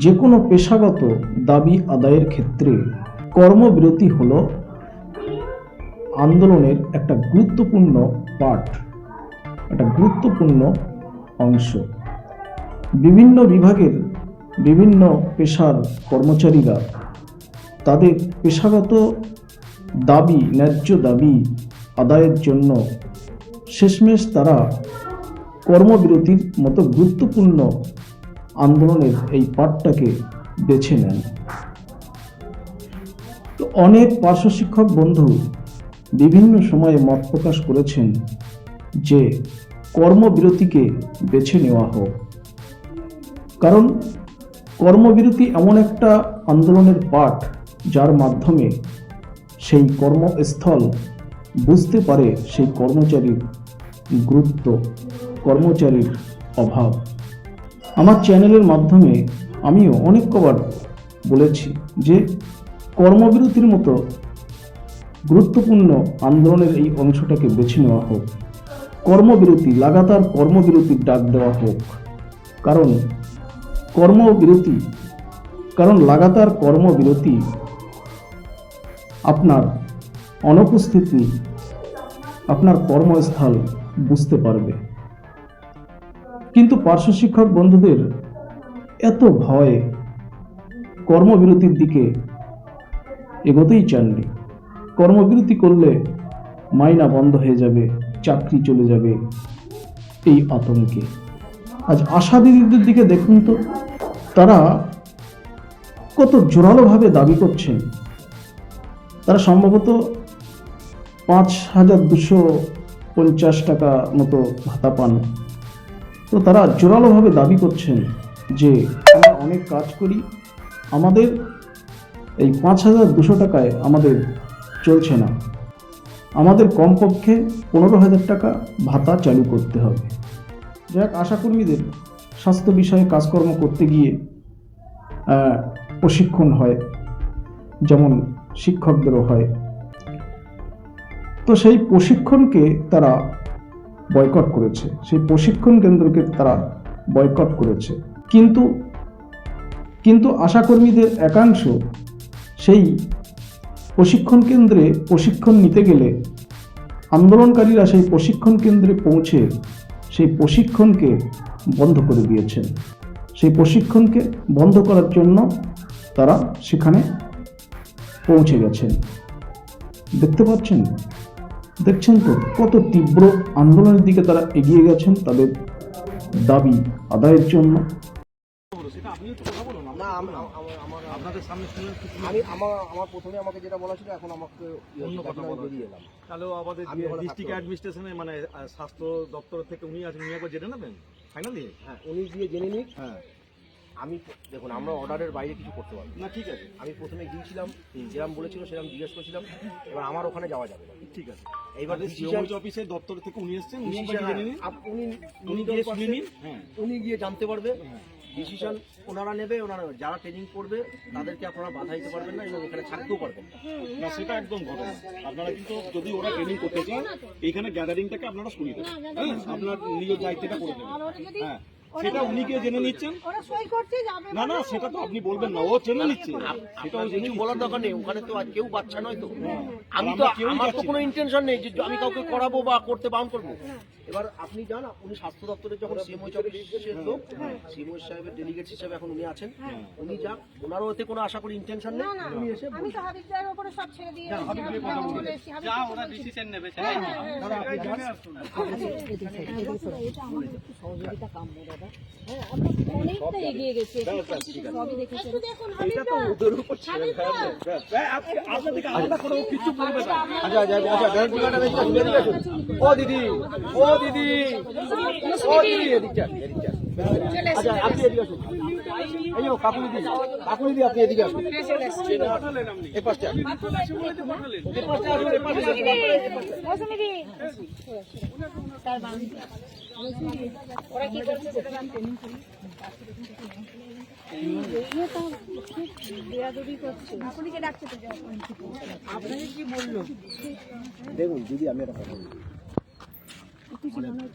যে কোনো পেশাগত দাবি আদায়ের ক্ষেত্রে কর্মবিরতি হলো আন্দোলনের একটা গুরুত্বপূর্ণ পার্ট, একটা গুরুত্বপূর্ণ অংশ। বিভিন্ন বিভাগের বিভিন্ন পেশার কর্মচারীরা তাদের পেশাগত দাবি, ন্যায্য দাবি আদায়ের জন্য শেষমেশ তারা কর্মবিরতির মতো গুরুত্বপূর্ণ আন্দোলনের এই পার্টটাকে বেছে নেন। তো অনেক পার্শ্ব শিক্ষক বন্ধু বিভিন্ন সময়ে মত প্রকাশ করেছেন যে কর্মবিরতিকে বেছে নেওয়া হোক, কারণ কর্মবিরতি এমন একটা আন্দোলনের পার্ট যার মাধ্যমে সেই কর্মস্থল বুঝতে পারে সেই কর্মচারীর গুরুত্ব, কর্মচারীর অভাব। আমার চ্যানেলের মাধ্যমে আমিও অনেক কবার বলেছি যে কর্মবিরতির মতো গুরুত্বপূর্ণ আন্দোলনের এই অংশটাকে বেছে নেওয়া হোক, কর্মবিরতি, লাগাতার কর্মবিরতির ডাক দেওয়া হোক। কারণ লাগাতার কর্মবিরতি আপনার অনুপস্থিতি আপনার কর্মস্থল বুঝতে পারবে। কিন্তু পার্শ্ব শিক্ষক বন্ধুদের এত ভয়, কর্মবিরতির দিকে এগোতেই চাননি। কর্মবিরতি করলে মাইনা বন্ধ হয়ে যাবে, চাকরি চলে যাবে, এই আতঙ্কে। আজ আশা দিদিদের দিকে দেখুন তো, তারা কত জোরালোভাবে দাবি করছেন। তারা সম্ভবত 5,250 টাকা মতো ভাতা পান। তো তারা জোরালোভাবে দাবি করছেন যে আমরা অনেক কাজ করি, আমাদের এই 5,200 টাকায় আমাদের চলছে না, আমাদের কমপক্ষে 15,000 টাকা ভাতা চালু করতে হবে। যাক, আশাকর্মীদের স্বাস্থ্য বিষয়ে কাজকর্ম করতে গিয়ে প্রশিক্ষণ হয়, যেমন শিক্ষকদেরও হয়। তো সেই প্রশিক্ষণকে তারা বয়কট করেছে, সেই প্রশিক্ষণ কেন্দ্রকে তারা বয়কট করেছে। কিন্তু আশাকর্মীদের একাংশ সেই প্রশিক্ষণ কেন্দ্রে প্রশিক্ষণ নিতে গেলে আন্দোলনকারীরা সেই প্রশিক্ষণ কেন্দ্রে পৌঁছে সেই প্রশিক্ষণকে বন্ধ করে দিয়েছেন। সেই প্রশিক্ষণকে বন্ধ করার জন্য তারা সেখানে পৌঁছে গেছেন। দেখছেন তো কত তীব্র আন্দোলনের দিকে তারা এগিয়ে গেছেন তাদের দাবি আদায়ের জন্য। আমার প্রথমে আমাকে যেটা বলা ছিল, এখন আমাকে বেরিয়ে এলাম। তাহলে আমাদের ডিস্ট্রিক্ট অ্যাডমিনিস্ট্রেশনে মানে স্বাস্থ্য দপ্তর থেকে উনি আছেন, উনি একবার জেনে নেবেন ফাইনালি। হ্যাঁ, উনি গিয়ে জেনে নিক। হ্যাঁ, আমি দেখুন, আমরা অর্ডারের বাইরে কিছু করতে পারবো না, ঠিক আছে। আমি প্রথমে গিয়েছিলাম, যেরকম বলেছিল সেরকম জিজ্ঞেস করছিলাম। এবার আমার ওখানে যাওয়া যাবে না, ঠিক আছে। এইবার অফিসের দপ্তর থেকে উনি এসেছেন, উনি গিয়ে জানতে পারবে, ডিসিশন ওনারা নেবে। যারা ট্রেনিং করবে তাদেরকে আপনারা বাধা দিতে পারবেন না এবং এখানে থাকতেও পারবেন না, সেটা একদম ঘটনা। আপনারা কিন্তু যদি ওরা ট্রেনিং করতে চান, এখানে গ্যাদারিংটাকে আপনারা শুনিয়ে দেবেন, হ্যাঁ, আপনার নিজের দায়িত্বটা করে দেবেন। হ্যাঁ, সেটা উনি গিয়ে জেনে নিচ্ছেন। না, সেটা তো আপনি বলবেন না, ও জেনে নিচ্ছে। সেটা কিছু বলার দরকার নেই, ওখানে তো আর কেউ বাচ্চা নয়। তো আমার তো কোনো ইন্টেনশন নেই যে আমি কাউকে করাবো বা করতে বারণ করবো। এবার আপনি যান, উনি স্বাস্থ্য দপ্তরের যখন সিএমও লোক, সিএমও সাহেবের ডেলিগেট হিসেবে এখন উনি আছেন, উনি যান। ওনারও এতে কোনো আশা করি ইন্টেনশন নেই। উনি এসে আমি তো হাবিবদার উপরে সব ছেড়ে দিয়ে যা ওরা ডিসিশন নেবে। সহযোগিতা কাম্য দাদা। হ্যাঁ, আমরা অনেকটা এগিয়ে গেছি, সবই দেখেছেন। একটু দেখুন হাবিবদা, আপনাদেরকে আলাদা করে কিছু বলবে না। ও দিদি, এদিকটা। আচ্ছা, আপনি এদিকে আসুন। এই যে কাকুলি দিদি, আপনি এদিকে আসুন। এই পাশটা ওরা কি করছে সেটা জানতে আপনাকে কি বললো? দেখুন দিদি, আমি একটা কথা বলি,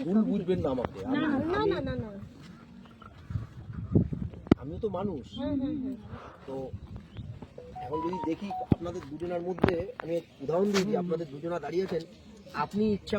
ভুল বুঝবেন না আমাকে। না। আমি আমিও তো মানুষ। হুম হুম হুম তো এখন যদি দেখি আপনাদের দুজনের মধ্যে, আমি এক উদাহরণ দিয়ে দিই, আপনাদের দুজনা দাঁড়িয়েছেন, আপনি ইচ্ছা